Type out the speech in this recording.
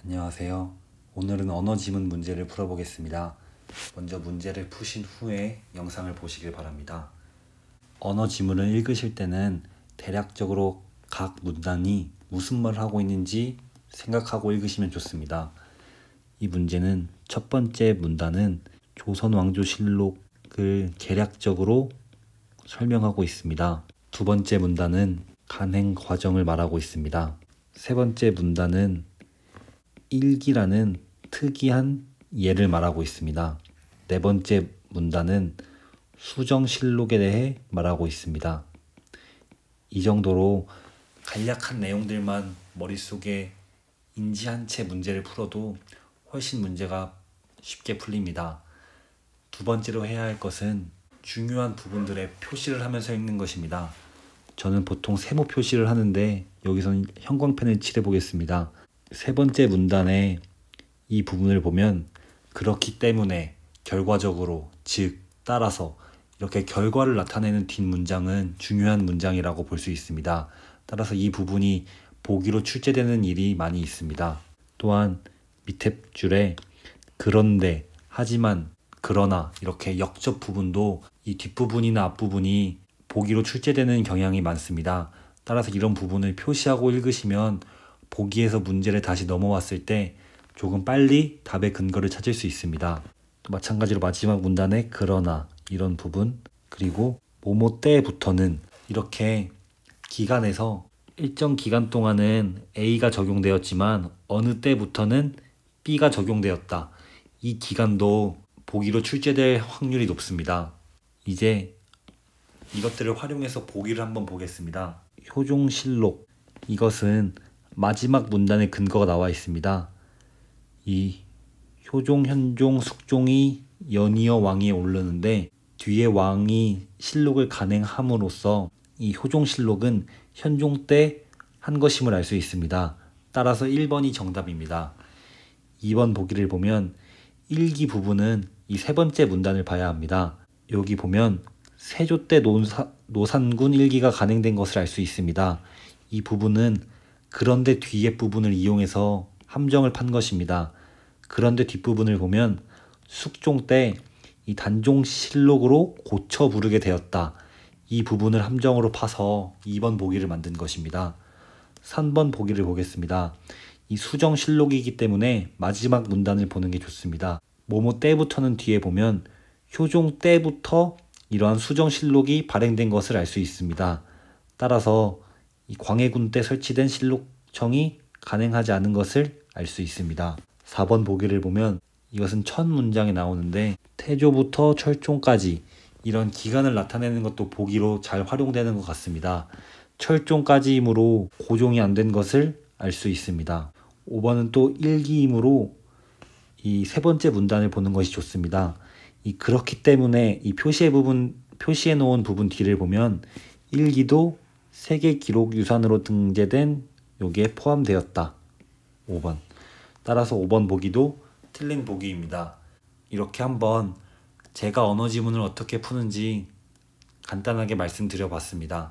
안녕하세요. 오늘은 언어 지문 문제를 풀어보겠습니다. 먼저 문제를 푸신 후에 영상을 보시길 바랍니다. 언어 지문을 읽으실 때는 대략적으로 각 문단이 무슨 말을 하고 있는지 생각하고 읽으시면 좋습니다. 이 문제는 첫 번째 문단은 조선왕조실록을 개략적으로 설명하고 있습니다. 두 번째 문단은 간행 과정을 말하고 있습니다. 세 번째 문단은 일기라는 특이한 예를 말하고 있습니다. 네 번째 문단은 수정실록에 대해 말하고 있습니다. 이 정도로 간략한 내용들만 머릿속에 인지한 채 문제를 풀어도 훨씬 문제가 쉽게 풀립니다. 두 번째로 해야 할 것은 중요한 부분들의 표시를 하면서 읽는 것입니다. 저는 보통 세모 표시를 하는데 여기서는 형광펜을 칠해 보겠습니다. 세 번째 문단의 이 부분을 보면 그렇기 때문에, 결과적으로, 즉, 따라서 이렇게 결과를 나타내는 뒷문장은 중요한 문장이라고 볼 수 있습니다. 따라서 이 부분이 보기로 출제되는 일이 많이 있습니다. 또한 밑에 줄에 그런데, 하지만, 그러나 이렇게 역접 부분도 이 뒷부분이나 앞부분이 보기로 출제되는 경향이 많습니다. 따라서 이런 부분을 표시하고 읽으시면 보기에서 문제를 다시 넘어왔을 때 조금 빨리 답의 근거를 찾을 수 있습니다. 또 마찬가지로 마지막 문단의 그러나 이런 부분, 그리고 뭐뭐 때부터는 이렇게 기간에서 일정 기간 동안은 A가 적용되었지만 어느 때부터는 B가 적용되었다. 이 기간도 보기로 출제될 확률이 높습니다. 이제 이것들을 활용해서 보기를 한번 보겠습니다. 효종실록, 이것은 마지막 문단에 근거가 나와 있습니다. 이 효종, 현종, 숙종이 연이어 왕위에 오르는데 뒤에 왕이 실록을 간행함으로써 이 효종실록은 현종 때 한 것임을 알 수 있습니다. 따라서 1번이 정답입니다. 2번 보기를 보면 일기 부분은 이 세 번째 문단을 봐야 합니다. 여기 보면 세조 때 노산군 일기가 간행된 것을 알 수 있습니다. 이 부분은 그런데 뒤에 부분을 이용해서 함정을 판 것입니다. 그런데 뒷부분을 보면 숙종 때 이 단종실록으로 고쳐 부르게 되었다. 이 부분을 함정으로 파서 2번 보기를 만든 것입니다. 3번 보기를 보겠습니다. 이 수정실록이기 때문에 마지막 문단을 보는 게 좋습니다. 뭐뭐 때부터는 뒤에 보면 효종 때부터 이러한 수정실록이 발행된 것을 알 수 있습니다. 따라서 이 광해군 때 설치된 실록청이 간행하지 않은 것을 알 수 있습니다. 4번 보기를 보면 이것은 첫 문장에 나오는데 태조부터 철종까지 이런 기간을 나타내는 것도 보기로 잘 활용되는 것 같습니다. 철종까지이므로 고종이 안 된 것을 알 수 있습니다. 5번은 또 일기이므로 이 세 번째 문단을 보는 것이 좋습니다. 그렇기 때문에 이 표시해 놓은 부분 뒤를 보면 일기도 세계 기록 유산으로 등재된 여기에 포함되었다. 5번. 따라서 5번 보기도 틀린 보기입니다. 이렇게 한번 제가 언어 지문을 어떻게 푸는지 간단하게 말씀드려 봤습니다.